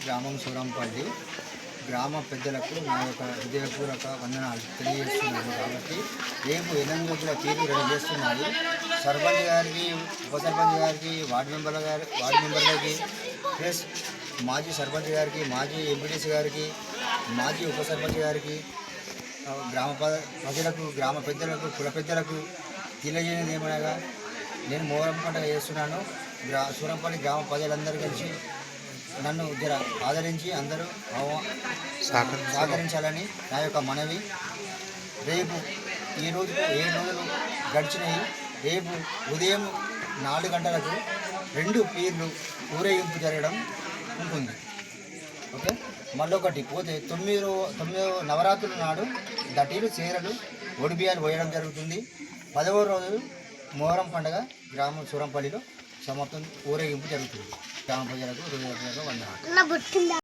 గ్రామం సూరంపల్లి గ్రామ పెద్దలకు నా యొక్క హృదయపూర్వక వందనాలు తెలియజేస్తున్నాను. కాబట్టి రేపు 8 రోజుల తీర్పు రెడీ చేస్తున్నాయి. సర్పంచ్ గారికి, ఉప సర్పంచ్ గారికి, వార్డు మెంబర్లకి ప్లస్ మాజీ సర్పంచ్ గారికి, మాజీ ఎంపీటీసీ గారికి, మాజీ ఉప సర్పంచ్ గారికి, గ్రామ ప్రజలకు, గ్రామ పెద్దలకు, కుల పెద్దలకు తెలియజేయనిది ఏమనగా నేను మొహరం పండుగ చేస్తున్నాను. సూరంపల్లి గ్రామ ప్రజలందరూ కలిసి నన్ను జర ఆదరించి అందరూ సహకరించాలని నా యొక్క మనవి. రేపు ఈ రోజు 7 రోజులు గడిచినాయి. రేపు ఉదయం 4 గంటలకు 2 పీర్లు ఊరేగింపు జరగడం ఉంటుంది. ఓకే, మళ్ళొకటి పోతే 9 నవరాత్రుల నాడు దటీలు చీరలు ఒడిబియాలు పోయడం జరుగుతుంది. 10వ రోజు మొహరం పండుగ గ్రామం సూరంపల్లిలో సమాప్తం ఊరేగింపు జరుగుతుంది. గ్రామ ప్రజలకు హృదయపూర్వక వందనాలు.